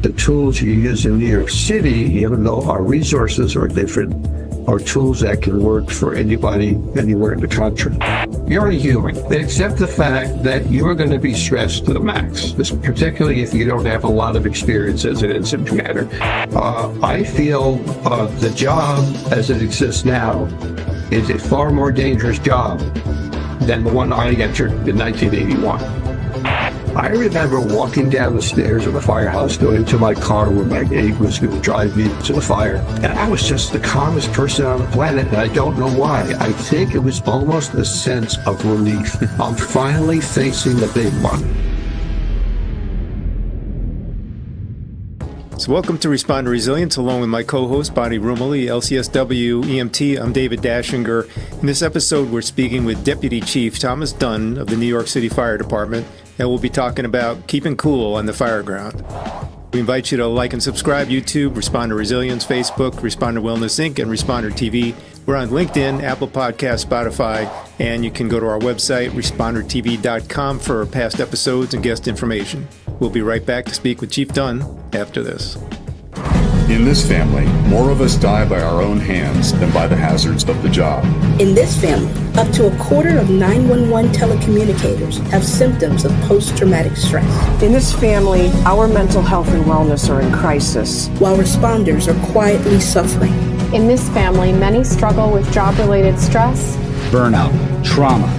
the tools you use in New York City, even though our resources are different, are tools that can work for anybody, anywhere in the country. You're a human. Accept the fact that you're going to be stressed to the max, particularly if you don't have a lot of experience as an incident commander. I feel the job as it exists now is a far more dangerous job than the one I entered in 1981. I remember walking down the stairs of the firehouse going to my car where my aide was going to drive me to the fire. And I was just the calmest person on the planet, and I don't know why. I think it was almost a sense of relief. I'm finally facing the big one. So welcome to Respond to Resilience, along with my co-host, Bonnie Rumley, LCSW EMT. I'm David Dashinger. In this episode, we're speaking with Deputy Chief Thomas Dunne of the New York City Fire Department, and we'll be talking about keeping cool on the Fireground. We invite you to like and subscribe YouTube, Respond to Resilience, Facebook, Responder Wellness Inc., and Responder TV. We're on LinkedIn, Apple Podcasts, Spotify, and you can go to our website, respondertv.com, for past episodes and guest information. We'll be right back to speak with Chief Dunne after this. In this family, more of us die by our own hands than by the hazards of the job. In this family, up to a quarter of 911 telecommunicators have symptoms of post-traumatic stress. In this family, our mental health and wellness are in crisis, while responders are quietly suffering. In this family, many struggle with job-related stress, burnout, trauma,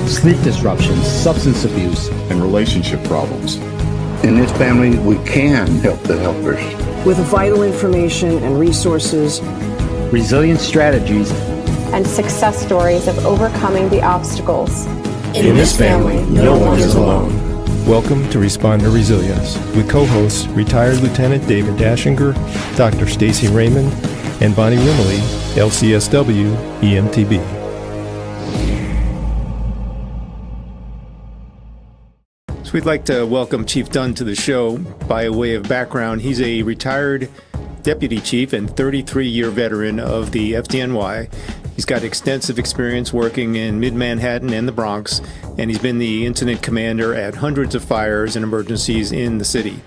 sleep disruptions, substance abuse, and relationship problems. In this family, we can help the helpers. with vital information and resources, resilient strategies, and success stories of overcoming the obstacles. In this family, no one is alone. Welcome to Respond to Resilience with co-hosts retired Lieutenant David Dashinger, Dr. Stacy Raymond, and Bonnie Rumley, LCSW EMTB. We'd like to welcome Chief Dunne to the show. By way of background, he's a retired deputy chief and 33-year veteran of the FDNY. He's got extensive experience working in mid-Manhattan and the Bronx, and he's been the incident commander at hundreds of fires and emergencies in the city.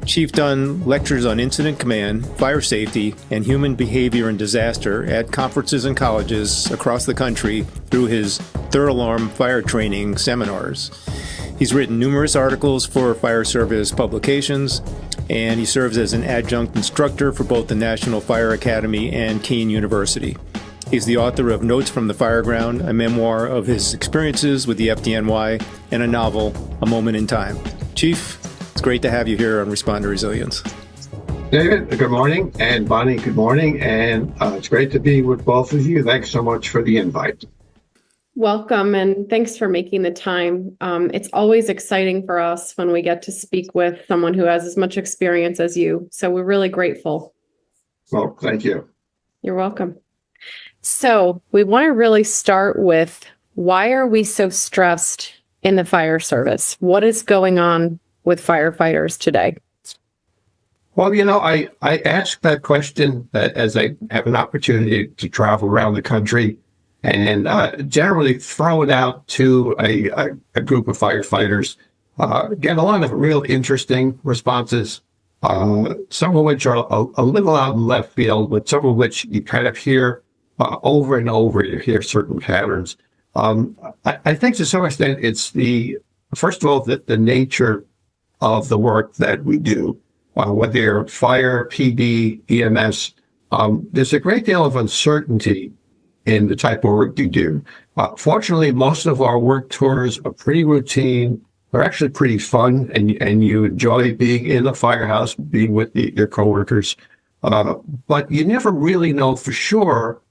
Chief Dunne lectures on incident command, fire safety, and human behavior in disaster at conferences and colleges across the country through his thorough alarm fire training seminars. He's written numerous articles for fire service publications, and he serves as an adjunct instructor for both the National Fire Academy and Keene University. He's the author of Notes from the Fireground, a memoir of his experiences with the FDNY, and a novel, A Moment in Time. Chief, it's great to have you here on Respond to Resilience. David, good morning, and Bonnie, good morning, and it's great to be with both of you. Thanks so much for the invite. Welcome, and thanks for making the time. It's always exciting for us when we get to speak with someone who has as much experience as you. So we're really grateful. Well, thank you. You're welcome. So we want to really start with, why are we so stressed in the fire service? What is going on with firefighters today? Well, I ask that question as I have an opportunity to travel around the country and generally throw it out to a group of firefighters. Get a lot of real interesting responses, some of which are a little out in left field, but some of which you kind of hear over and over. You hear certain patterns. I think to some extent it's first of all, the nature of the work that we do, whether you're fire, PD, EMS. There's a great deal of uncertainty in the type of work you do. Fortunately, most of our work tours are pretty routine. They're actually pretty fun, and you enjoy being in the firehouse, being with your coworkers. But you never really know for sure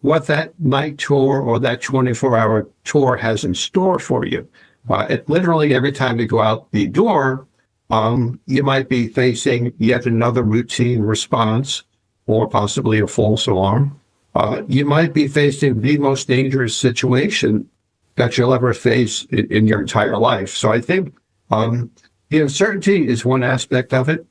what that night tour or that 24-hour tour has in store for you. Literally every time you go out the door, you might be facing yet another routine response or possibly a false alarm. You might be facing the most dangerous situation that you'll ever face in your entire life. So I think the uncertainty is one aspect of it.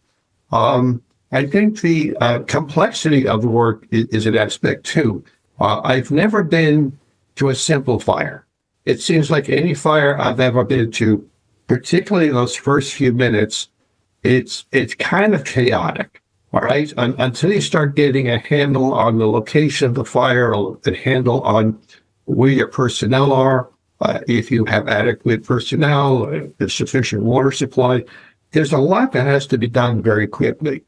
I think the complexity of the work is an aspect too. I've never been to a simple fire. It seems like any fire I've ever been to, particularly those first few minutes, it's kind of chaotic. All right. Until you start getting a handle on the location of the fire, a handle on where your personnel are, if you have adequate personnel, sufficient water supply, there's a lot that has to be done very quickly.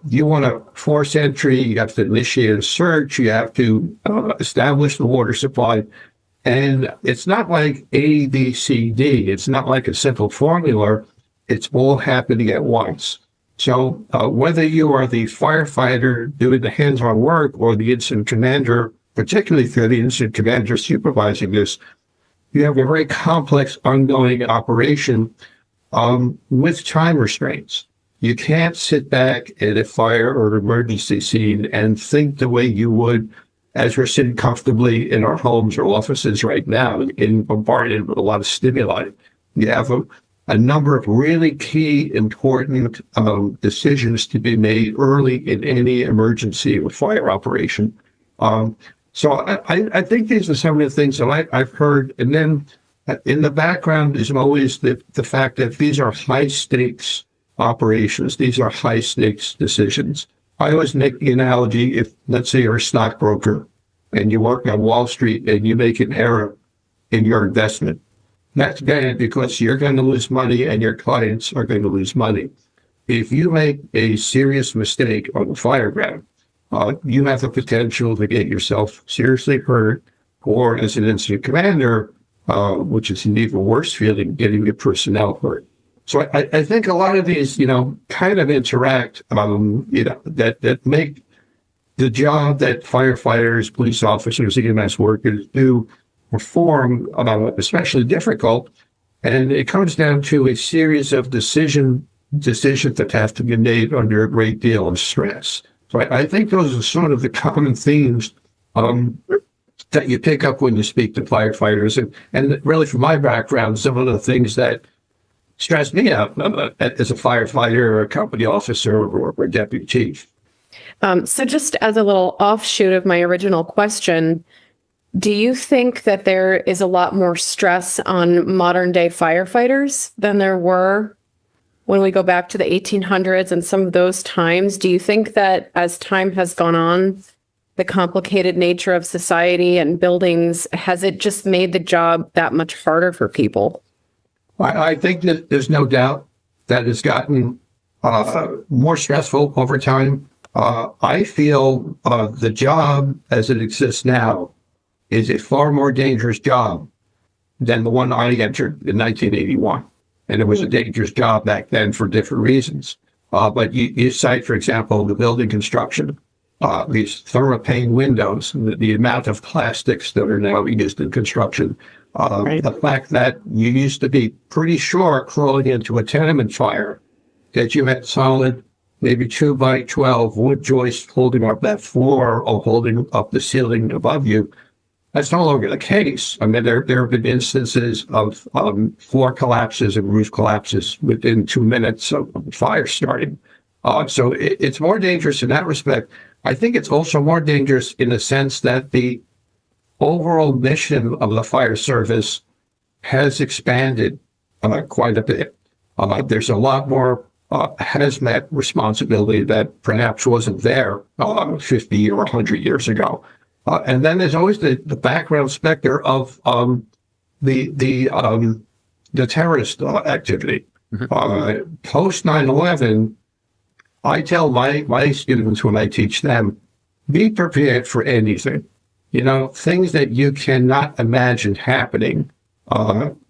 You want to force entry, you have to initiate a search, you have to establish the water supply. And it's not like A, B, C, D. It's not like a simple formula. It's all happening at once. So whether you are the firefighter doing the hands-on work or the incident commander, particularly if you're the incident commander supervising this, you have a very complex ongoing operation with time restraints. You can't sit back at a fire or emergency scene and think the way you would as we're sitting comfortably in our homes or offices right now, getting bombarded with a lot of stimuli. You have a number of really key, important decisions to be made early in any emergency or fire operation. So I think these are some of the things that I've heard. And then in the background is always the fact that these are high-stakes operations. These are high-stakes decisions. I always make the analogy, if, let's say, you're a stockbroker and you work on Wall Street and you make an error in your investment, that's bad because you're going to lose money and your clients are going to lose money. If you make a serious mistake on the fireground, you have the potential to get yourself seriously hurt, or as an incident commander, which is an even worse feeling, getting your personnel hurt. So I think a lot of these, kind of interact, that make the job that firefighters, police officers, EMS workers do perform, especially difficult. And it comes down to a series of decisions that have to be made under a great deal of stress. So I think those are sort of the common themes that you pick up when you speak to firefighters. And really, from my background, some of the things that stress me out as a firefighter or a company officer or a deputy chief. So just as a little offshoot of my original question, do you think that there is a lot more stress on modern day firefighters than there were when we go back to the 1800s and some of those times? Do you think that as time has gone on, the complicated nature of society and buildings, has it just made the job that much harder for people? I think that there's no doubt that it's gotten more stressful over time. I feel the job as it exists now is a far more dangerous job than the one I entered in 1981. And it was a dangerous job back then for different reasons. But you cite, for example, the building construction, these thermopane windows, the amount of plastics that are now used in construction. Right. The fact that you used to be pretty sure crawling into a tenement fire that you had solid, maybe 2 by 12 wood joists holding up that floor or holding up the ceiling above you. That's no longer the case. I mean, there have been instances of floor collapses and roof collapses within 2 minutes of fire starting. So it's more dangerous in that respect. I think it's also more dangerous in the sense that the overall mission of the fire service has expanded quite a bit. There's a lot more hazmat responsibility that perhaps wasn't there 50 or 100 years ago. And then there's always the background specter of the terrorist activity. Mm-hmm. Post 9/11, I tell my students when I teach them, be prepared for anything. Things that you cannot imagine happening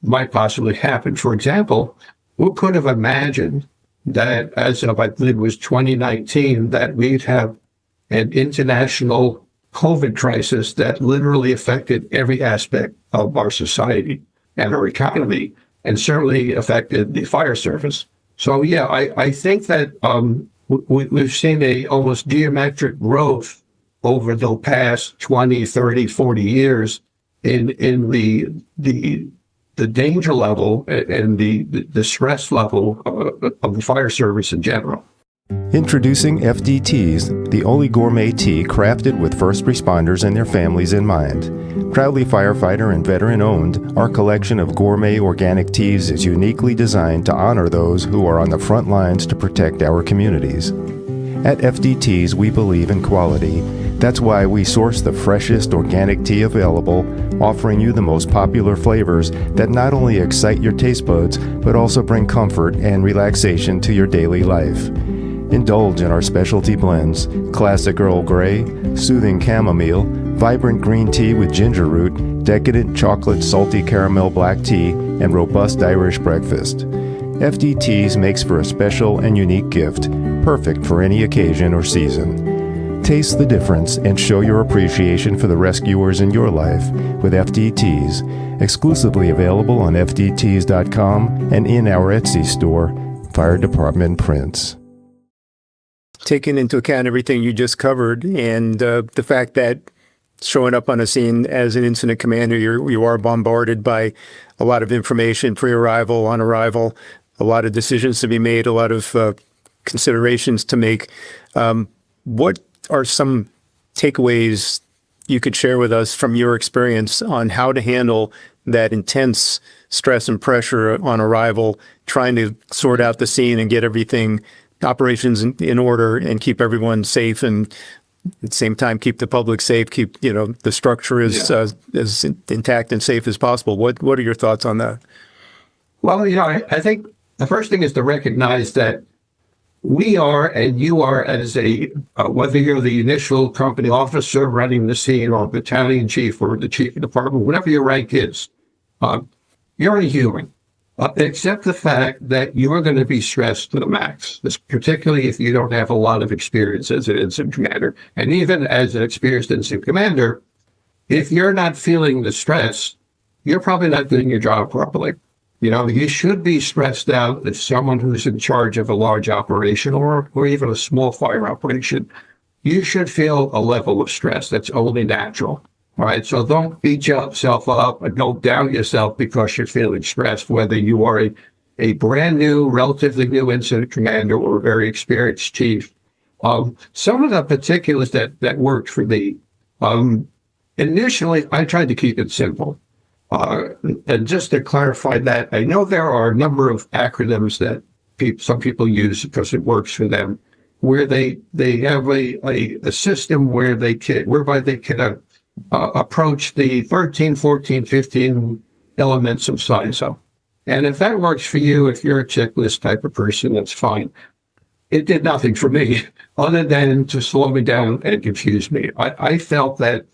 might possibly happen. For example, who could have imagined that as of, I believe it was 2019, that we'd have an international COVID crisis that literally affected every aspect of our society and our economy, and certainly affected the fire service. So, yeah, I think that we've seen a almost geometric growth over the past 20, 30, 40 years in the danger level and the stress level of the fire service in general. Introducing FDTs, the only gourmet tea crafted with first responders and their families in mind. Proudly firefighter and veteran owned, our collection of gourmet organic teas is uniquely designed to honor those who are on the front lines to protect our communities. At FDTs, we believe in quality. That's why we source the freshest organic tea available, offering you the most popular flavors that not only excite your taste buds, but also bring comfort and relaxation to your daily life. Indulge in our specialty blends: classic Earl Grey, soothing chamomile, vibrant green tea with ginger root, decadent chocolate salty caramel black tea, and robust Irish breakfast. FDTs makes for a special and unique gift, perfect for any occasion or season. Taste the difference and show your appreciation for the rescuers in your life with FDTs, exclusively available on FDTs.com and in our Etsy store, Fire Department Prints. Taking into account everything you just covered and the fact that showing up on a scene as an incident commander, you are bombarded by a lot of information pre-arrival, on arrival, a lot of decisions to be made, a lot of considerations to make. What are some takeaways you could share with us from your experience on how to handle that intense stress and pressure on arrival, trying to sort out the scene and get everything, operations in order, and keep everyone safe, and at the same time keep the public safe, keep the structure as intact and safe as possible? What are your thoughts on that? Well, I think the first thing is to recognize that we are, and you are, as whether you're the initial company officer running the scene or battalion chief or the chief of department, whatever your rank is, you're a human. Except the fact that you are going to be stressed to the max, particularly if you don't have a lot of experience as an incident commander. And even as an experienced incident commander, if you're not feeling the stress, you're probably not doing your job properly. You should be stressed out as someone who's in charge of a large operation or even a small fire operation. You should feel a level of stress that's only natural. All right, so don't beat yourself up and don't down yourself because you're feeling stressed, whether you are a brand new, relatively new incident commander or a very experienced chief. Some of the particulars that worked for me, initially, I tried to keep it simple. And just to clarify that, I know there are a number of acronyms that some people use because it works for them, where they have a system whereby they can approach the 13, 14, 15 elements of SISO. And if that works for you, if you're a checklist type of person, that's fine. It did nothing for me other than to slow me down and confuse me. I felt that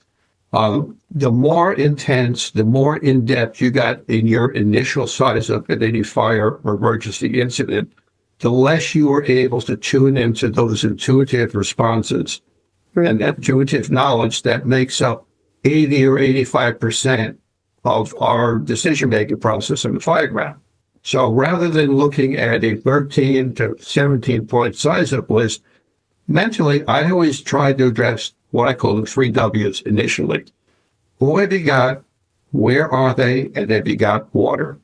the more intense, the more in-depth you got in your initial SISO at any fire or emergency incident, the less you were able to tune into those intuitive responses and that intuitive knowledge that makes up 80 or 85% of our decision-making process in the Fireground. So rather than looking at a 13 to 17-point SISO list, mentally, I always tried to address what I call the 3 W's initially. Who have you got? Where are they? And have you got water?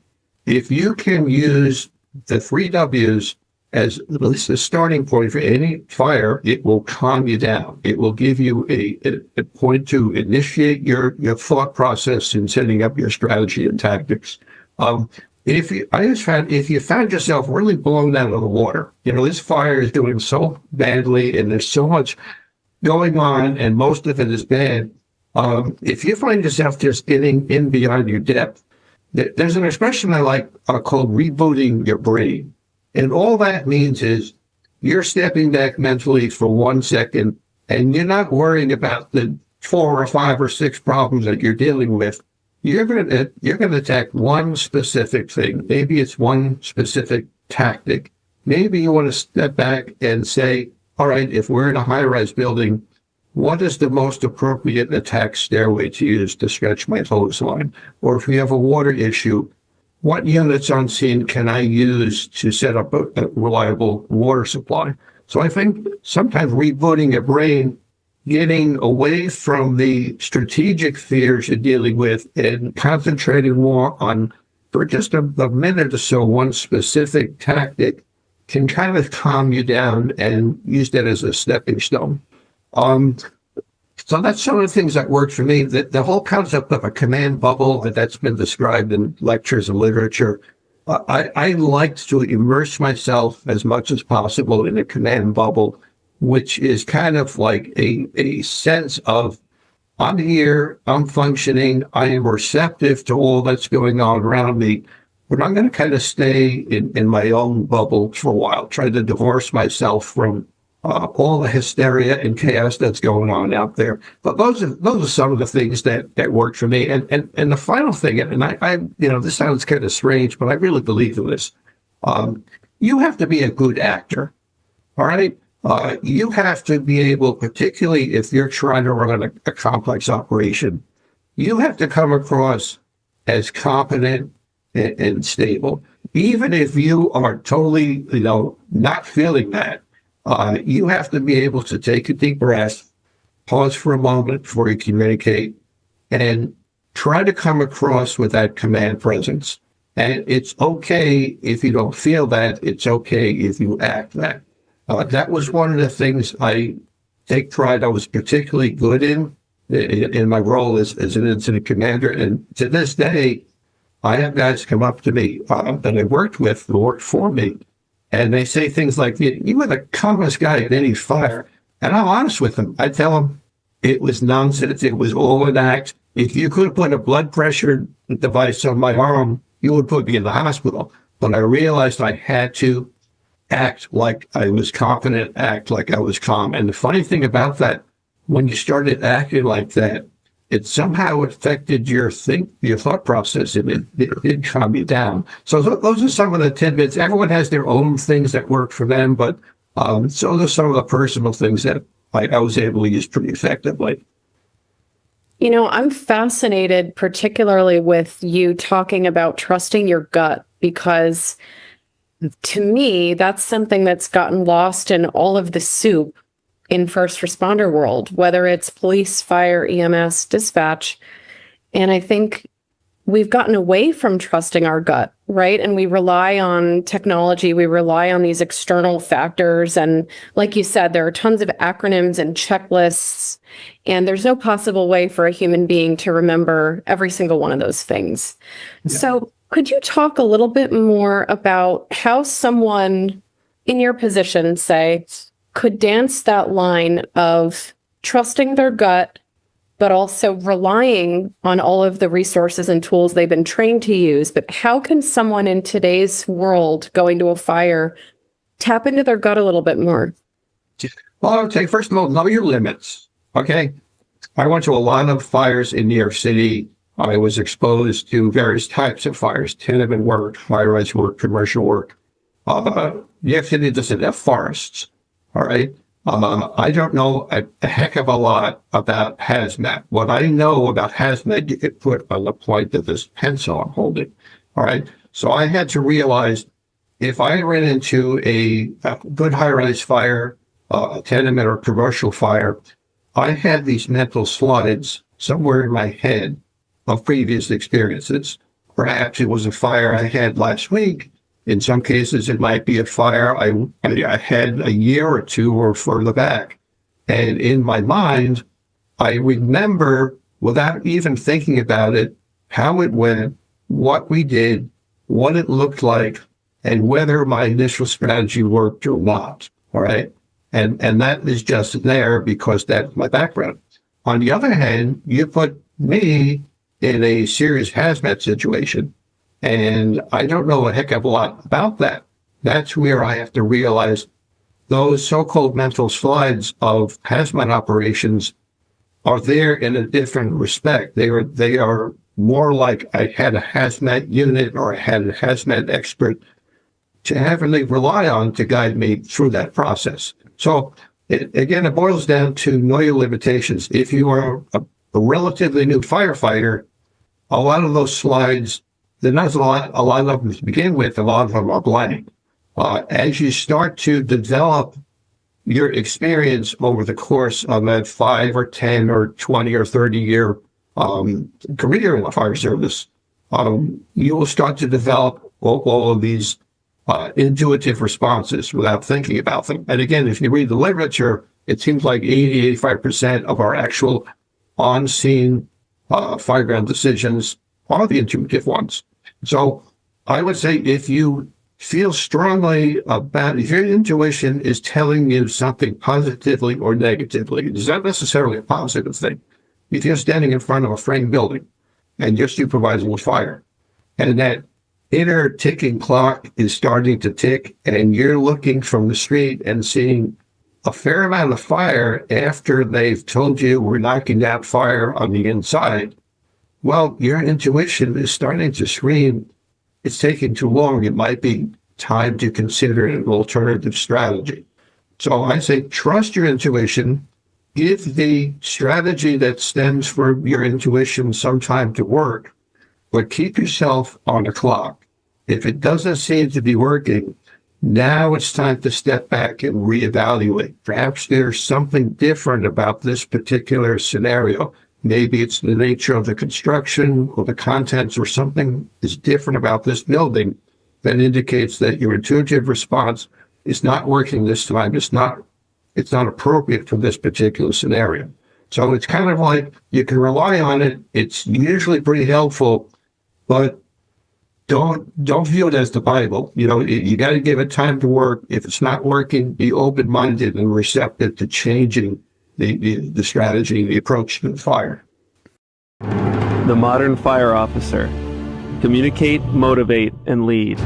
If you can use the 3 W's as at least the starting point for any fire, it will calm you down. It will give you a point to initiate your thought process in setting up your strategy and tactics. If you found yourself really blown out of the water, this fire is doing so badly and there's so much going on and most of it is bad. If you find yourself just getting in beyond your depth, there's an expression I like called rebooting your brain. And all that means is you're stepping back mentally for 1 second and you're not worrying about the 4 or 5 or 6 problems that you're dealing with. You're going to attack one specific thing. Maybe it's one specific tactic. Maybe you want to step back and say, all right, if we're in a high-rise building, what is the most appropriate attack stairway to use to stretch my hose line? Or if we have a water issue, what units on scene can I use to set up a reliable water supply? So I think sometimes rebooting your brain, getting away from the strategic fears you're dealing with and concentrating more on, for just a minute or so, one specific tactic can kind of calm you down and use that as a stepping stone. So that's some of the things that worked for me. The whole concept of a command bubble that's been described in lectures and literature, I liked to immerse myself as much as possible in a command bubble, which is kind of like a sense of, I'm here, I'm functioning, I am receptive to all that's going on around me, but I'm going to kind of stay in my own bubble for a while, try to divorce myself from all the hysteria and chaos that's going on out there. But those are some of the things that worked for me. And the final thing, and I this sounds kind of strange, but I really believe in this. You have to be a good actor, all right? You have to be able, particularly if you're trying to run a complex operation, you have to come across as competent and stable. Even if you are totally, not feeling that, you have to be able to take a deep breath, pause for a moment before you communicate, and try to come across with that command presence. And it's okay if you don't feel that. It's okay if you act that. That was one of the things I take pride I was particularly good in my role as an incident commander. And to this day, I have guys come up to me that I worked with, who worked for me, and they say things like, you were the calmest guy in any fire. And I'm honest with them. I tell them it was nonsense. It was all an act. If you could put a blood pressure device on my arm, you would put me in the hospital. But I realized I had to act like I was confident, act like I was calm. And the funny thing about that, when you started acting like that, it somehow affected your thought process, and it did calm you down. So those are some of the tidbits. Everyone has their own things that work for them, but so those are some of the personal things that I was able to use pretty effectively. I'm fascinated particularly with you talking about trusting your gut, because to me, that's something that's gotten lost in all of the soup in first responder world, whether it's police, fire, EMS, dispatch. And I think we've gotten away from trusting our gut, right? And we rely on technology. We rely on these external factors. And like you said, there are tons of acronyms and checklists, and there's no possible way for a human being to remember every single one of those things. Yeah. So could you talk a little bit more about how someone in your position, say, could dance that line of trusting their gut, but also relying on all of the resources and tools they've been trained to use? But how can someone in today's world going to a fire tap into their gut a little bit more? Well, I would say, first of all, know your limits, okay? I went to a lot of fires in New York City. I was exposed to various types of fires, tenement work, high-rise work, commercial work. New York City doesn't have forests. All right. I don't know a heck of a lot about hazmat. What I know about hazmat, you could put on the point of this pencil I'm holding. All right. So I had to realize if I ran into a good high-rise fire, a tenement or commercial fire, I had these mental slides somewhere in my head of previous experiences. Perhaps it was a fire I had last week. In some cases, it might be a fire I had a year or two or further back. And in my mind, I remember, without even thinking about it, how it went, what we did, what it looked like, and whether my initial strategy worked or not. All right. And that is just there because that's my background. On the other hand, you put me in a serious hazmat situation, and I don't know a heck of a lot about that. That's where I have to realize those so-called mental slides of hazmat operations are there in a different respect. They are more like I had a hazmat unit or I had a hazmat expert to heavily rely on to guide me through that process. So again, it boils down to know your limitations. If you are a relatively new firefighter, a lot of those slides, there's not a lot of them to begin with. A lot of them are blank. As you start to develop your experience over the course of a 5 or 10 or 20 or 30 year career in the fire service, you will start to develop all of these intuitive responses without thinking about them. And again, if you read the literature, it seems like 85% of our actual on-scene fireground decisions are the intuitive ones. So I would say if you feel strongly about, if your intuition is telling you something positively or negatively, it's not necessarily a positive thing. If you're standing in front of a framed building and you're supervising with fire, and that inner ticking clock is starting to tick, and you're looking from the street and seeing a fair amount of fire after they've told you we're knocking down fire on the inside, well, your intuition is starting to scream, it's taking too long. It might be time to consider an alternative strategy. So I say trust your intuition. Give the strategy that stems from your intuition some time to work, but keep yourself on the clock. If it doesn't seem to be working, now it's time to step back and reevaluate. Perhaps there's something different about this particular scenario. Maybe it's the nature of the construction or the contents, or something is different about this building that indicates that your intuitive response is not working this time. It's not appropriate for this particular scenario. So it's kind of like you can rely on it. It's usually pretty helpful, but don't view it as the Bible. You got to give it time to work. If it's not working, be open-minded and receptive to changing the strategy, the approach to the fire. The modern fire officer. Communicate, motivate, and lead.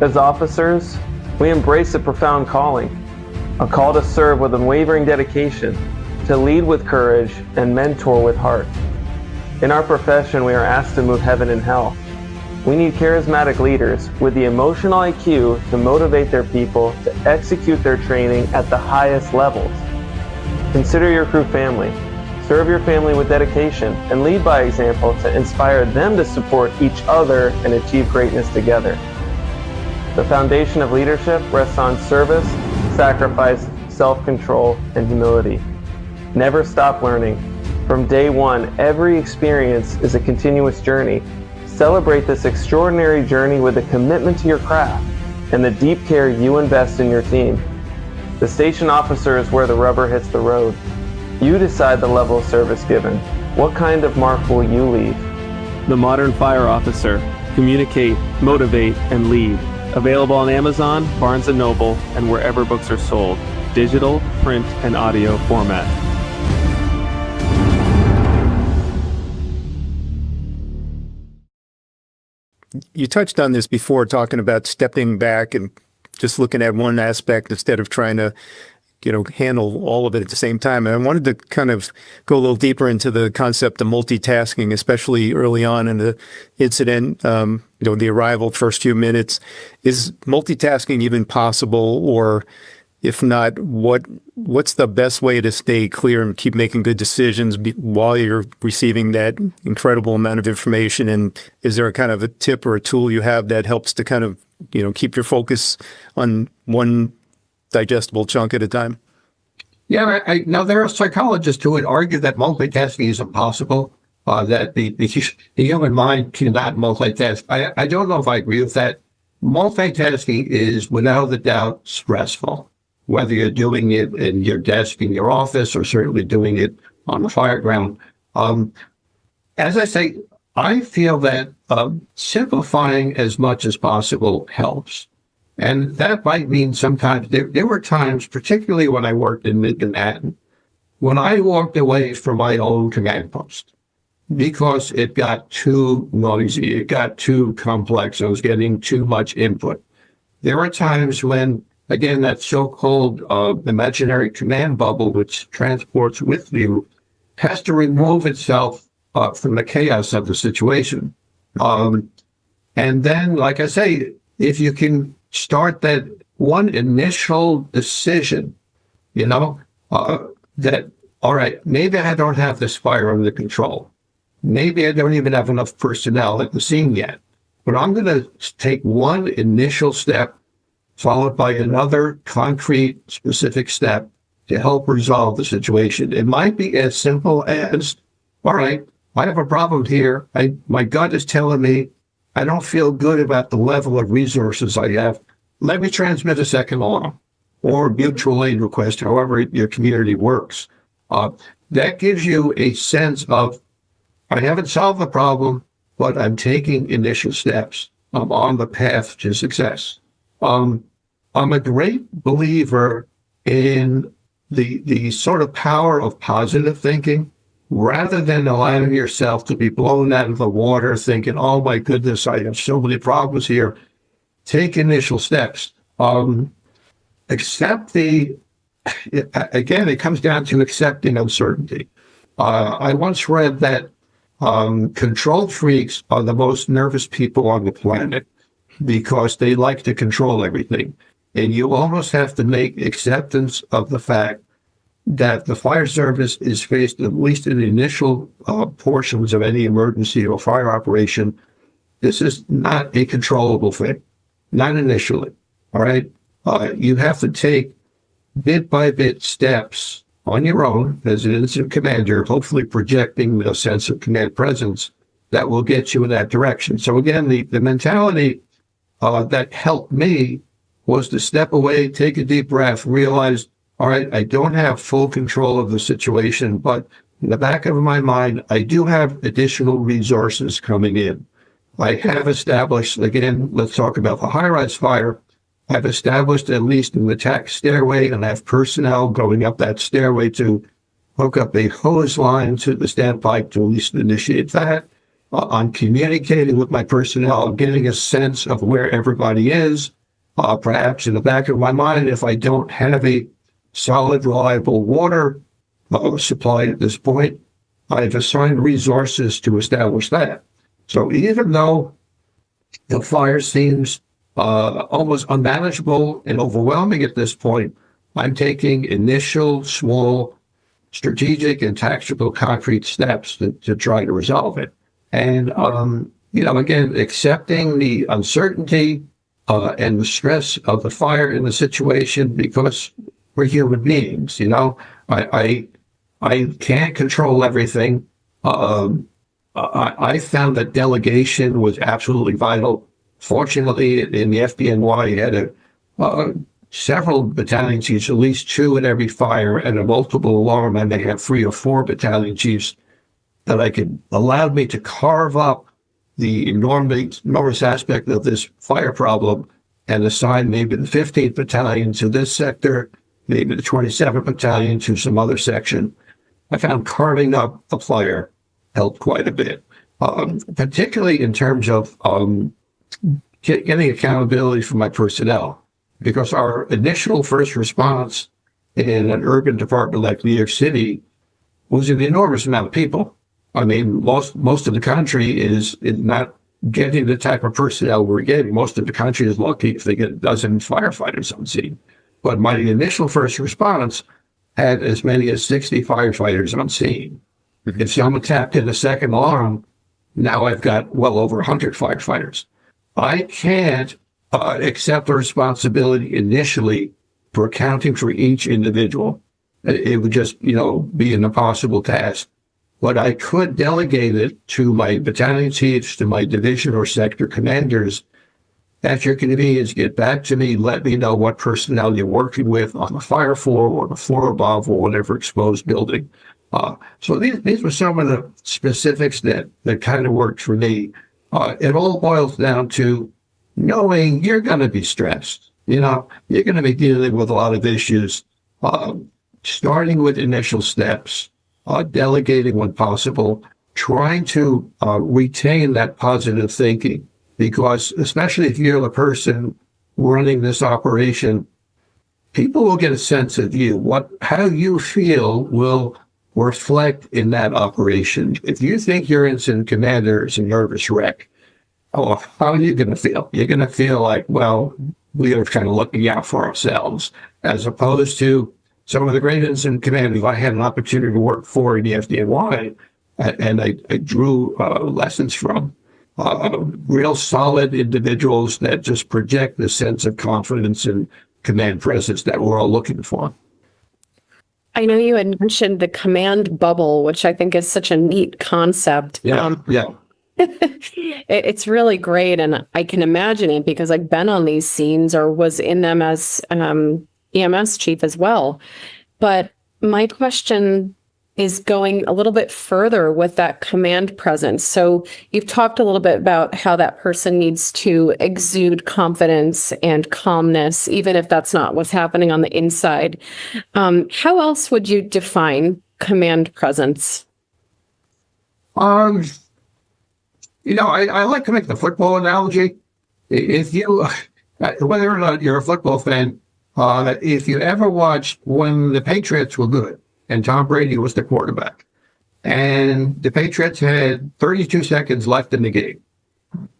As officers, we embrace a profound calling, a call to serve with unwavering dedication, to lead with courage, and mentor with heart. In our profession, we are asked to move heaven and hell. We need charismatic leaders with the emotional IQ to motivate their people to execute their training at the highest levels. Consider your crew family. Serve your family with dedication and lead by example to inspire them to support each other and achieve greatness together. The foundation of leadership rests on service, sacrifice, self-control, and humility. Never stop learning. From day one, every experience is a continuous journey. Celebrate this extraordinary journey with a commitment to your craft and the deep care you invest in your team. The station officer is where the rubber hits the road. You decide the level of service given. What kind of mark will you leave? The Modern Fire Officer. Communicate, motivate, and lead. Available on Amazon, Barnes & Noble, and wherever books are sold. Digital, print, and audio format. You touched on this before, talking about stepping back and just looking at one aspect instead of trying to, handle all of it at the same time. And I wanted to kind of go a little deeper into the concept of multitasking, especially early on in the incident, the arrival, first few minutes. Is multitasking even possible? Or if not, what's the best way to stay clear and keep making good decisions while you're receiving that incredible amount of information? And is there a kind of a tip or a tool you have that helps to kind of, keep your focus on one digestible chunk at a time? Yeah, now there are psychologists who would argue that multitasking is impossible, that the human mind cannot multitask. I don't know if I agree with that. Multitasking is without a doubt stressful, whether you're doing it in your desk in your office or certainly doing it on the fireground. As I say, I feel that simplifying as much as possible helps. And that might mean sometimes, there were times, particularly when I worked in Manhattan, when I walked away from my own command post because it got too noisy, it got too complex, I was getting too much input. There were times when, again, that so-called imaginary command bubble, which transports with you, has to remove itself from the chaos of the situation. And then, like I say, if you can start that one initial decision, that, all right, maybe I don't have this fire under control. Maybe I don't even have enough personnel at the scene yet. But I'm going to take one initial step, followed by another concrete, specific step to help resolve the situation. It might be as simple as, all right, I have a problem here. My gut is telling me I don't feel good about the level of resources I have. Let me transmit a second alarm or mutual aid request, however your community works. That gives you a sense of, I haven't solved the problem, but I'm taking initial steps. I'm on the path to success. I'm a great believer in the sort of power of positive thinking, rather than allowing yourself to be blown out of the water thinking, oh my goodness, I have so many problems here. Take initial steps. Accept again, it comes down to accepting uncertainty. I once read that control freaks are the most nervous people on the planet because they like to control everything. And you almost have to make acceptance of the fact that the fire service is faced, at least in the initial portions of any emergency or fire operation. This is not a controllable thing, not initially. All right. You have to take bit by bit steps on your own as an incident commander, hopefully projecting a sense of command presence that will get you in that direction. So again, the mentality that helped me was to step away, take a deep breath, realize, all right, I don't have full control of the situation, but in the back of my mind, I do have additional resources coming in. I have established, again, let's talk about the high-rise fire. I've established at least an attack stairway, and I have personnel going up that stairway to hook up a hose line to the standpipe to at least initiate that. I'm communicating with my personnel, getting a sense of where everybody is. Perhaps in the back of my mind, if I don't have a solid, reliable water supply at this point, I've assigned resources to establish that. So even though the fire seems almost unmanageable and overwhelming at this point, I'm taking initial, small, strategic and tactical concrete steps to try to resolve it. And, again, accepting the uncertainty and the stress of the fire in the situation, because we're human beings, I can't control everything. I found that delegation was absolutely vital. Fortunately, in the FDNY, you had several battalion chiefs, at least 2 in every fire, and a multiple alarm, and they have 3 or 4 battalion chiefs that allowed me to carve up the enormous aspect of this fire problem and assign maybe the 15th Battalion to this sector, maybe the 27th Battalion to some other section. I found carving up a fire helped quite a bit, particularly in terms of getting accountability from my personnel, because our initial first response in an urban department like New York City was an enormous amount of people. I mean, most of the country is not getting the type of personnel we're getting. Most of the country is lucky if they get a dozen firefighters on scene. But my initial first response had as many as 60 firefighters on scene. Mm-hmm. If someone tapped in a second alarm, now I've got well over 100 firefighters. I can't accept the responsibility initially for accounting for each individual. It would just, be an impossible task. But I could delegate it to my battalion chiefs, to my division or sector commanders. At your convenience, get back to me, let me know what personnel you're working with on the fire floor or the floor above or whatever exposed building. So these were some of the specifics that kind of worked for me. It all boils down to knowing you're going to be stressed. You're going to be dealing with a lot of issues, starting with initial steps. Delegating when possible, trying to retain that positive thinking, because especially if you're the person running this operation, people will get a sense of you. How you feel will reflect in that operation. If you think your incident commander is a nervous wreck, how are you going to feel? You're going to feel like, well, we are kind of looking out for ourselves, as opposed to some of the great incident commanders I had an opportunity to work for in the FDNY, and I drew lessons from real solid individuals that just project the sense of confidence and command presence that we're all looking for. I know you had mentioned the command bubble, which I think is such a neat concept. Yeah. It's really great. And I can imagine it because I've been on these scenes or was in them as EMS chief as well. But my question is going a little bit further with that command presence. So you've talked a little bit about how that person needs to exude confidence and calmness, even if that's not what's happening on the inside. How else would you define command presence? I like to make the football analogy. If you, whether or not you're a football fan, if you ever watched when the Patriots were good, and Tom Brady was the quarterback, and the Patriots had 32 seconds left in the game,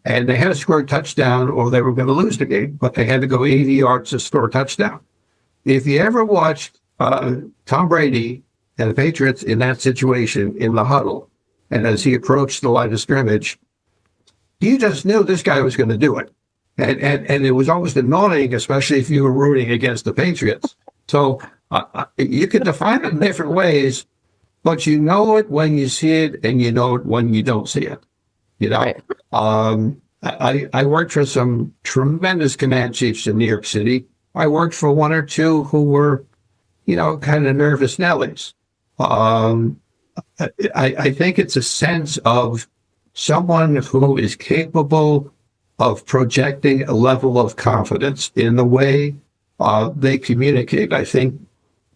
and they had to score a touchdown or they were going to lose the game, but they had to go 80 yards to score a touchdown. If you ever watched Tom Brady and the Patriots in that situation in the huddle, and as he approached the line of scrimmage, you just knew this guy was going to do it. And it was always annoying, especially if you were rooting against the Patriots. So you can define it in different ways, but you know it when you see it, and you know it when you don't see it. Right. I worked for some tremendous command chiefs in New York City. I worked for one or two who were, kind of nervous Nellies. I think it's a sense of someone who is capable of projecting a level of confidence in the way they communicate. I think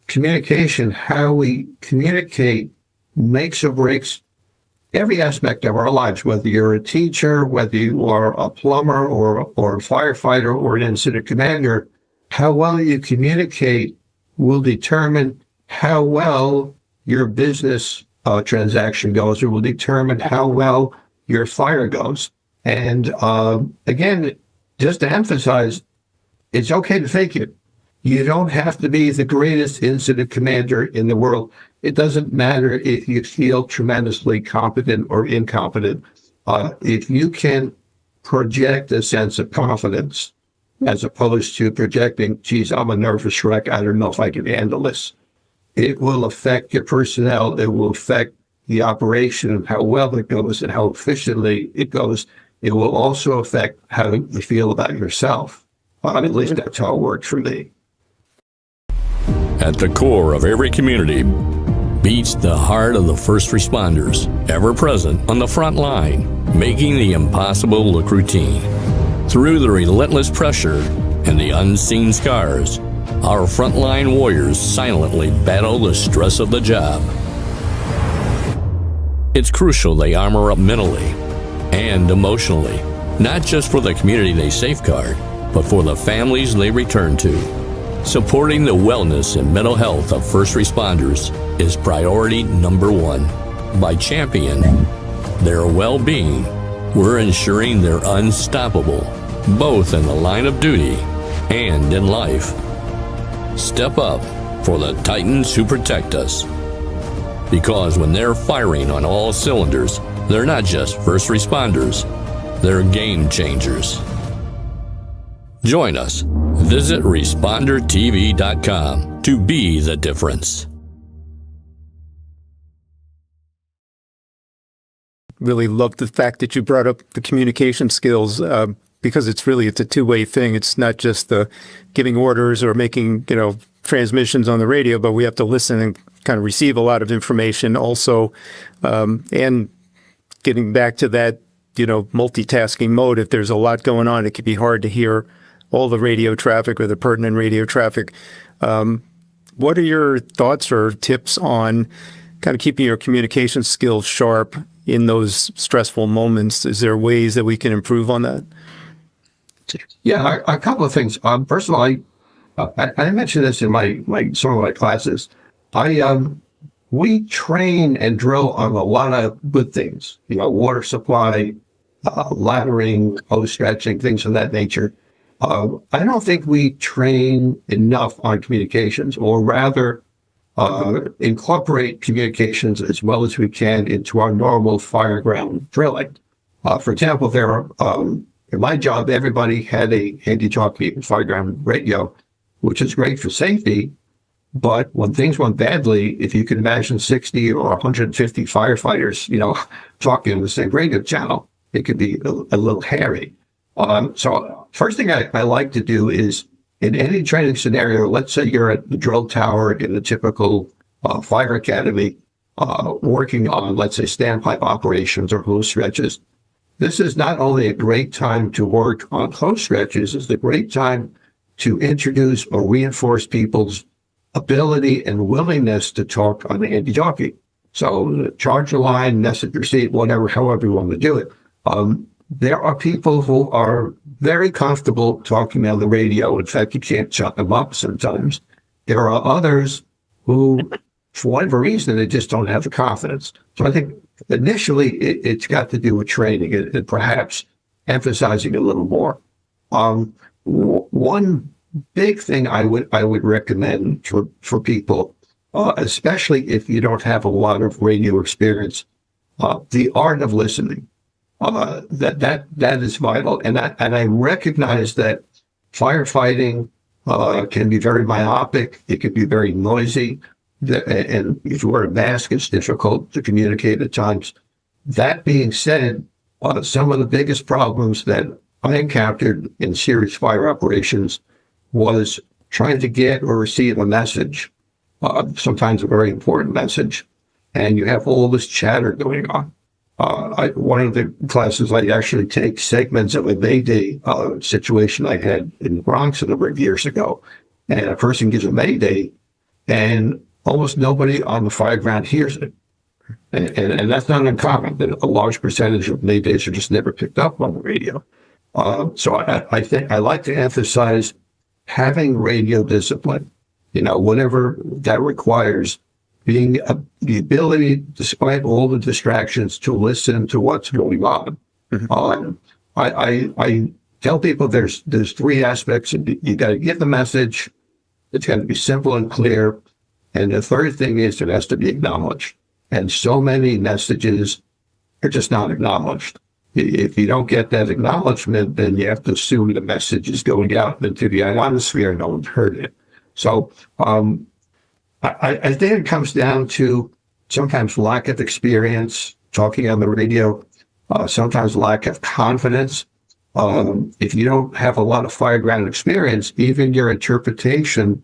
communication, how we communicate, makes or breaks every aspect of our lives, whether you're a teacher, whether you are a plumber or a firefighter or an incident commander. How well you communicate will determine how well your business transaction goes, or will determine how well your fire goes. And again, just to emphasize, it's okay to fake it. You don't have to be the greatest incident commander in the world. It doesn't matter if you feel tremendously competent or incompetent. If you can project a sense of confidence, as opposed to projecting, geez, I'm a nervous wreck, I don't know if I can handle this, it will affect your personnel. It will affect the operation of how well it goes and how efficiently it goes. It will also affect how you feel about yourself. At least that's how it worked for me. At the core of every community beats the heart of the first responders, ever present on the front line, making the impossible look routine. Through the relentless pressure and the unseen scars, our frontline warriors silently battle the stress of the job. It's crucial they armor up mentally and emotionally, not just for the community they safeguard, but for the families they return to. Supporting the wellness and mental health of first responders is priority number one. By championing their well-being, we're ensuring they're unstoppable, both in the line of duty and in life. Step up for the Titans who protect us. Because when they're firing on all cylinders, they're not just first responders, they're game changers. Join us. Visit ResponderTV.com to be the difference. Really love the fact that you brought up the communication skills because it's a two-way thing. It's not just the giving orders or making, transmissions on the radio, but we have to listen and kind of receive a lot of information also. And getting back to that, multitasking mode, if there's a lot going on, it can be hard to hear all the radio traffic or the pertinent radio traffic. What are your thoughts or tips on kind of keeping your communication skills sharp in those stressful moments? Is there ways that we can improve on that? Yeah, a couple of things. First of all, I mentioned this in some of my classes. We train and drill on a lot of good things, water supply, laddering, hose stretching, things of that nature. I don't think we train enough on communications, or rather incorporate communications as well as we can into our normal fireground drilling. For example, in my job, everybody had a handy-talkie fireground radio, which is great for safety. But when things went badly, if you can imagine 60 or 150 firefighters, talking on the same radio channel, it could be a little hairy. So first thing I like to do is, in any training scenario, let's say you're at the drill tower in a typical fire academy, working on, let's say, standpipe operations or hose stretches. This is not only a great time to work on hose stretches, it's a great time to introduce or reinforce people's ability and willingness to talk on the handy-talkie. So charge a line, message receipt, whatever, however you want to do it. There are people who are very comfortable talking on the radio. In fact, you can't shut them up sometimes. There are others who, for whatever reason, they just don't have the confidence. So I think initially it's got to do with training and perhaps emphasizing a little more. One big thing I would recommend for people, especially if you don't have a lot of radio experience, the art of listening. That is vital, and I recognize that firefighting can be very myopic. It can be very noisy, and if you wear a mask, it's difficult to communicate at times. That being said, some of the biggest problems that I encountered in serious fire operations was trying to get or receive a message, sometimes a very important message, and you have all this chatter going on. One of the classes I actually take segments of a Mayday situation I had in the Bronx a number of years ago. And a person gives a Mayday, and almost nobody on the fireground hears it. And that's not uncommon. A large percentage of Maydays are just never picked up on the radio. So I think I like to emphasize having radio discipline, whatever that requires. Being the ability, despite all the distractions, to listen to what's going on. I tell people there's three aspects. You got to get the message. It's got to be simple and clear. And the third thing is it has to be acknowledged. And so many messages are just not acknowledged. If you don't get that acknowledgement, then you have to assume the message is going out into the ionosphere and no one's heard it. So, I think it comes down to sometimes lack of experience talking on the radio, sometimes lack of confidence. If you don't have a lot of fireground experience, even your interpretation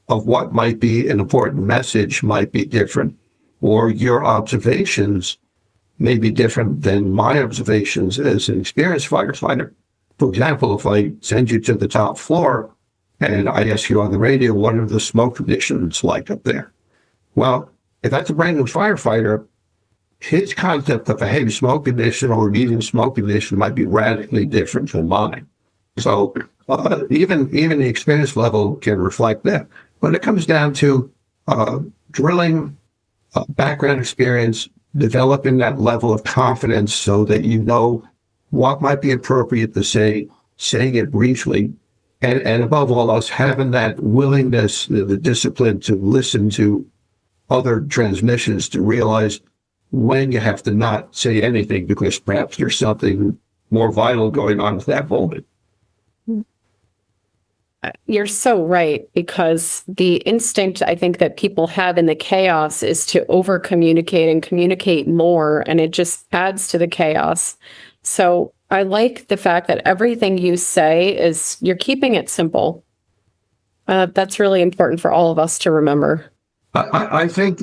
of what might be an important message might be different, or your observations may be different than my observations as an experienced firefighter. For example, if I send you to the top floor, and I ask you on the radio, what are the smoke conditions like up there? Well, if that's a brand new firefighter, his concept of a heavy smoke condition or a medium smoke condition might be radically different from mine. So even the experience level can reflect that. But it comes down to drilling, background experience, developing that level of confidence so that you know what might be appropriate to say, saying it briefly, and above all else, having that willingness, the discipline to listen to other transmissions to realize when you have to not say anything because perhaps there's something more vital going on at that moment. You're so right, because the instinct I think that people have in the chaos is to over communicate and communicate more, and it just adds to the chaos. So I like the fact that everything you say is you're keeping it simple. That's really important for all of us to remember. I think,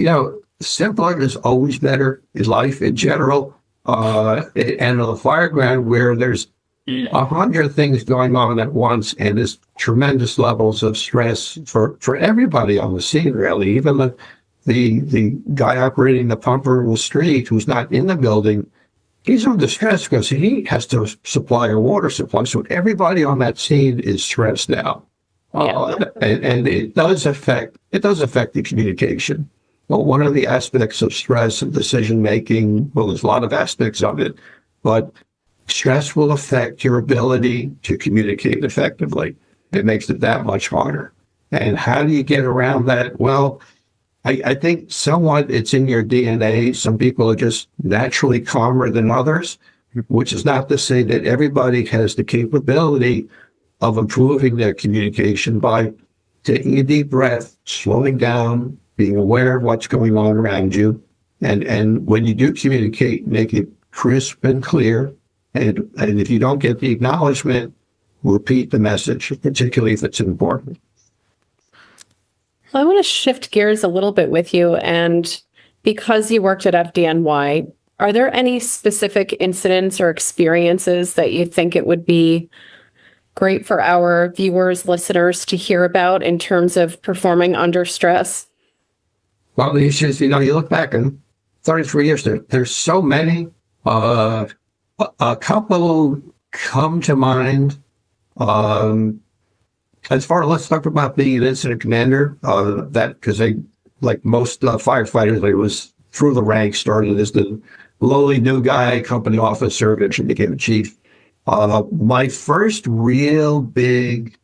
simpler is always better in life in general. And on the fireground where there's 100 things going on at once and there's tremendous levels of stress for everybody on the scene, really. Even the guy operating the pumper in the street who's not in the building, he's under stress because he has to supply a water supply. So everybody on that scene is stressed now. And it does affect the communication. Well, one of the aspects of stress and decision-making, well, there's a lot of aspects of it, but stress will affect your ability to communicate effectively. It makes it that much harder. And how do you get around that? Well, I think somewhat it's in your DNA. Some people are just naturally calmer than others, which is not to say that everybody has the capability of improving their communication by taking a deep breath, slowing down, being aware of what's going on around you. And when you do communicate, make it crisp and clear And if you don't get the acknowledgement, repeat the message, particularly if it's important. Well, I want to shift gears a little bit with you. And because you worked at FDNY, are there any specific incidents or experiences that you think it would be great for our viewers, listeners to hear about in terms of performing under stress? Well, the issue is, you look back in 33 years, there's so many. A couple come to mind. As far as let's talk about being an incident commander, that because like most firefighters, I was through the ranks, started as the lowly new guy, company officer, eventually became a chief. My first real big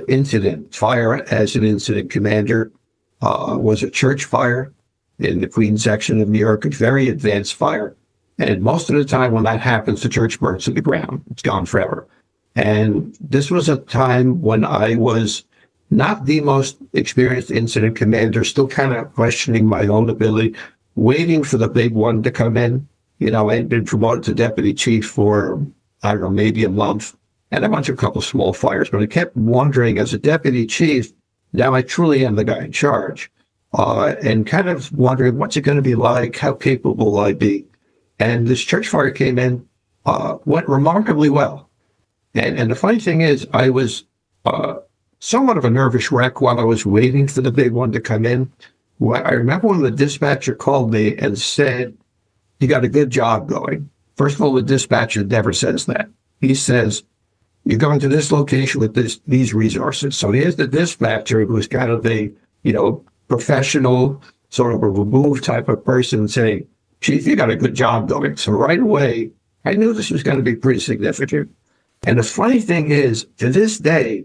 incident, fire as an incident commander, was a church fire in the Queens section of New York, a very advanced fire. And most of the time when that happens, the church burns to the ground. It's gone forever. And this was a time when I was not the most experienced incident commander, still kind of questioning my own ability, waiting for the big one to come in. I'd been promoted to deputy chief for, I don't know, maybe a month, and a bunch of couple small fires. But I kept wondering, as a deputy chief, now I truly am the guy in charge, and kind of wondering, what's it going to be like? How capable will I be? And this church fire came in, went remarkably well. And the funny thing is, I was somewhat of a nervous wreck while I was waiting for the big one to come in. I remember when the dispatcher called me and said, "You got a good job going." First of all, the dispatcher never says that. He says, "You're going to this location with these resources." So here's the dispatcher, who's kind of a, professional, sort of a removed type of person, saying, "Chief, you got a good job going." So right away, I knew this was going to be pretty significant. And the funny thing is, to this day,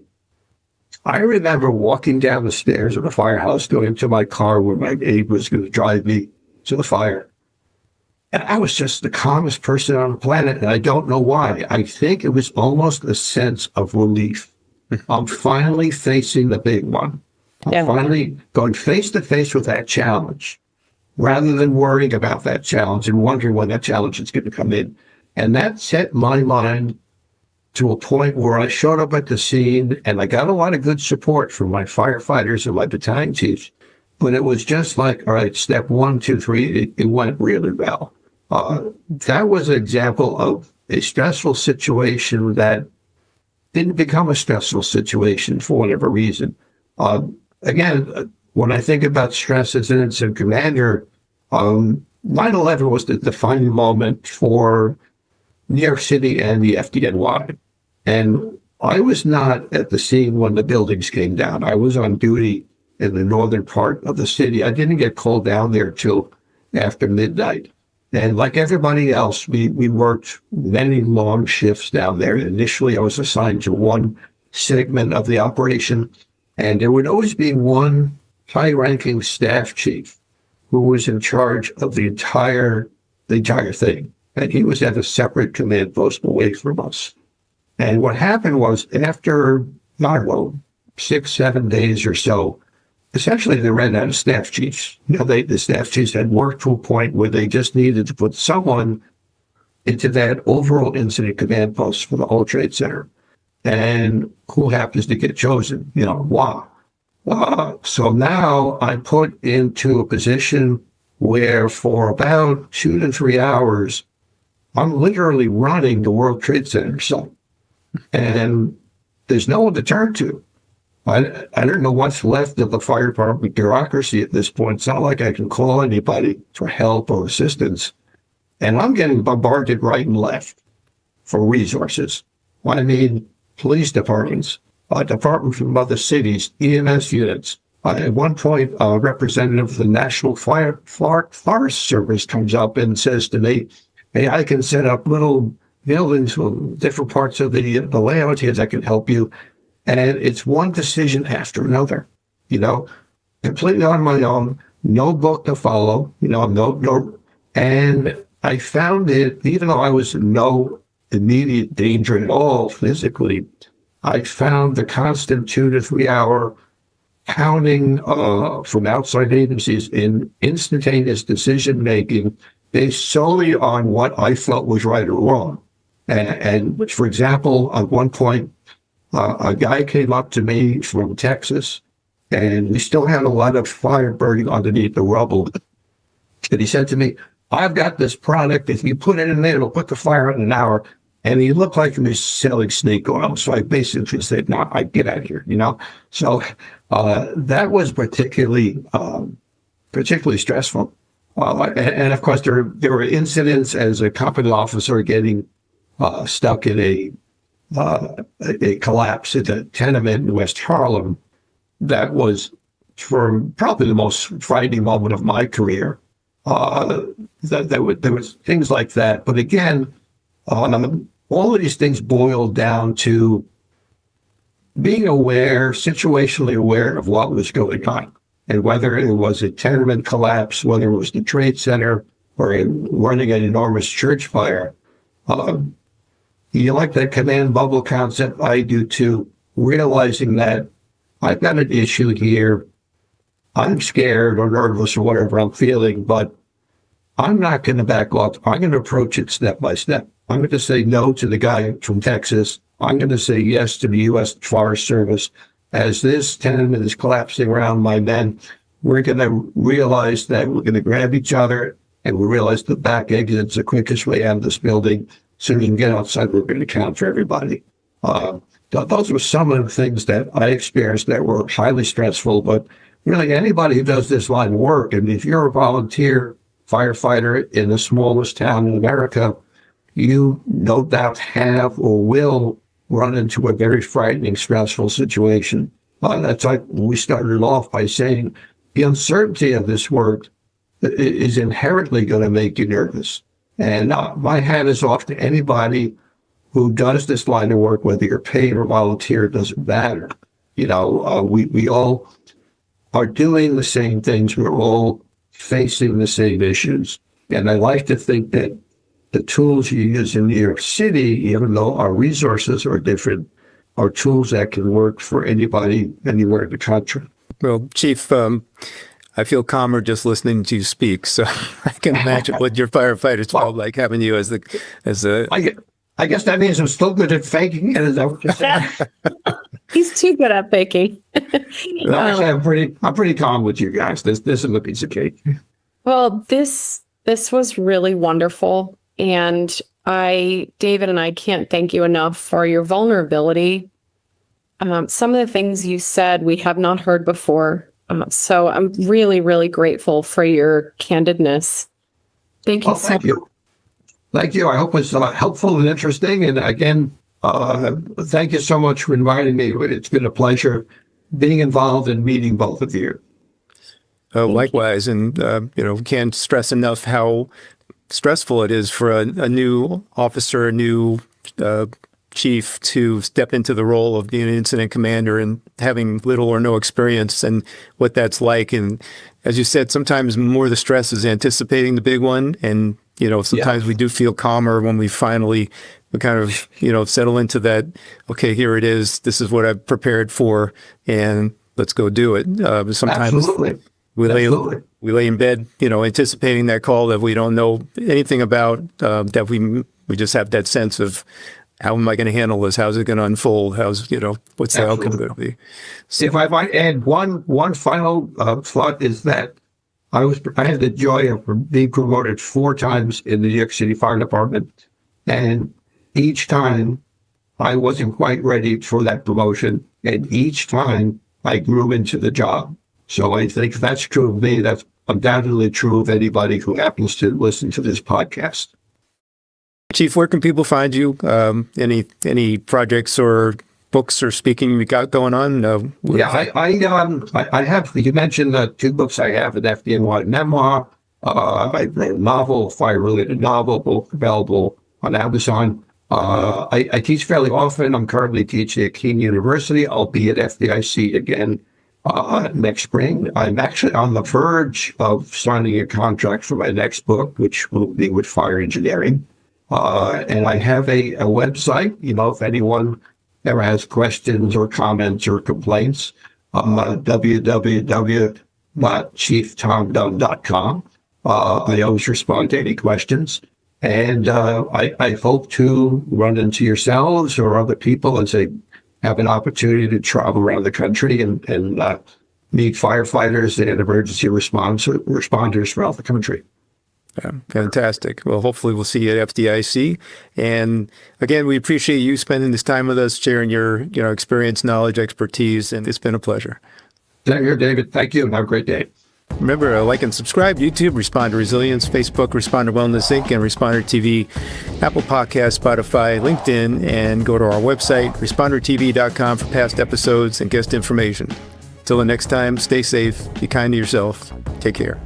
I remember walking down the stairs of the firehouse, going to my car where my aide was going to drive me to the fire. And I was just the calmest person on the planet, and I don't know why. I think it was almost a sense of relief. I'm finally facing the big one. I'm finally going face to face with that challenge, rather than worrying about that challenge and wondering when that challenge is going to come in. And that set my mind to a point where I showed up at the scene, and I got a lot of good support from my firefighters and my battalion chiefs. But it was just like, all right, step 1, 2, 3, it went really well. That was an example of a stressful situation that didn't become a stressful situation for whatever reason. Again, when I think about stress as an incident commander, 9/11 was the defining moment for New York City and the FDNY. And I was not at the scene when the buildings came down. I was on duty in the northern part of the city. I didn't get called down there till after midnight. And like everybody else, we worked many long shifts down there. Initially, I was assigned to one segment of the operation, and there would always be one high-ranking staff chief who was in charge of the entire thing. And he was at a separate command post away from us. And what happened was, after, I don't know, 6-7 days or so, essentially they ran out of staff chiefs. The staff chiefs had worked to a point where they just needed to put someone into that overall incident command post for the whole trade center. And who happens to get chosen? Wow. So now I'm put into a position where for about 2 to 3 hours, I'm literally running the World Trade Center site, and there's no one to turn to. I don't know what's left of the fire department bureaucracy at this point. It's not like I can call anybody for help or assistance. And I'm getting bombarded right and left for resources. I mean, police departments, departments from other cities, EMS units. At one point, a representative of the National Forest Service comes up and says to me, "Hey, I can set up little buildings from different parts of the layout here that can help you." And it's one decision after another, completely on my own, no book to follow, no. And I found it, even though I was in no immediate danger at all physically, I found the constant 2 to 3 hour counting from outside agencies in instantaneous decision making based solely on what I felt was right or wrong. And for example, at one point, a guy came up to me from Texas, and we still had a lot of fire burning underneath the rubble. And he said to me, I've got this product. If you put it in there, it'll put the fire out in an hour. And he looked like he was selling snake oil. So I basically said, no, I get out of here, you know? So that was particularly stressful. And of course, there were incidents as a company officer getting stuck in a collapse at a tenement in West Harlem. That was for probably the most frightening moment of my career. There was things like that. But again, all of these things boiled down to being aware, situationally aware of what was going on. And whether it was a tenement collapse, whether it was the Trade Center, or running an enormous church fire, you like that command bubble concept? I do too. Realizing that I've got an issue here. I'm scared or nervous or whatever I'm feeling, but I'm not going to back off. I'm going to approach it step by step. I'm going to say no to the guy from Texas. I'm going to say yes to the U.S. Forest Service. As this tenement is collapsing around my men, we're going to realize that we're going to grab each other, and we realize the back exit's the quickest way out of this building, so we can get outside. We're going to count for everybody. Those were some of the things that I experienced that were highly stressful, but really anybody who does this line of work, and if you're a volunteer firefighter in the smallest town in America, you no doubt have or will run into a very frightening, stressful situation. That's like we started off by saying the uncertainty of this work is inherently going to make you nervous. And my hat is off to anybody who does this line of work, whether you're paid or volunteer, doesn't matter. You know, we all are doing the same things. We're all facing the same issues. And I like to think that the tools you use in New York City, even though our resources are different, are tools that can work for anybody anywhere in the country. Well, Chief, I feel calmer just listening to you speak. So I can imagine what your firefighters felt like having you as a. I guess that means I'm still good at faking it. Is that what you're saying? He's too good at faking. No, actually, I'm pretty calm with you guys. This is a piece of cake. Well, this was really wonderful. And David and I can't thank you enough for your vulnerability. Some of the things you said we have not heard before. So I'm really, really grateful for your candidness. Thank you. Thank you. Thank you. I hope it's helpful and interesting. And again, thank you so much for inviting me. It's been a pleasure being involved and meeting both of you. Likewise. And, can't stress enough how stressful it is for a new officer, a new chief to step into the role of being an incident commander and having little or no experience and what that's like. And as you said, sometimes more the stress is anticipating the big one. And, sometimes we do feel calmer when we finally kind of, settle into that, okay, here it is. This is what I've prepared for, and let's go do it. Sometimes Absolutely. We lay in bed, anticipating that call that we don't know anything about, that we just have that sense of how am I going to handle this? How's it going to unfold? What's the outcome going to be? So, if I might add one final thought is that I had the joy of being promoted 4 times in the New York City Fire Department, and each time I wasn't quite ready for that promotion, and each time I grew into the job. So I think if that's true of me, that's undoubtedly true of anybody who happens to listen to this podcast. Chief, where can people find you? Any projects or books or speaking we got going on? I have. You mentioned the 2 books I have: an FDNY memoir, a novel, fire-related novel, both available on Amazon. I teach fairly often. I'm currently teaching at Keene University. I'll be at FDIC again next spring. I'm actually on the verge of signing a contract for my next book, which will be with fire engineering. And I have a website, if anyone ever has questions or comments or complaints, www.chieftomdunne.com. I always respond to any questions. And I hope to run into yourselves or other people as they have an opportunity to travel around the country and meet firefighters and emergency responders throughout the country. Yeah, fantastic. Well, hopefully we'll see you at FDIC. And again, we appreciate you spending this time with us, sharing your experience, knowledge, expertise, and it's been a pleasure. Same here, David. Thank you, and have a great day. Remember, like and subscribe, YouTube, Responder Resilience, Facebook, Responder Wellness Inc., and Responder TV, Apple Podcasts, Spotify, LinkedIn, and go to our website, respondertv.com for past episodes and guest information. Till the next time, stay safe, be kind to yourself, take care.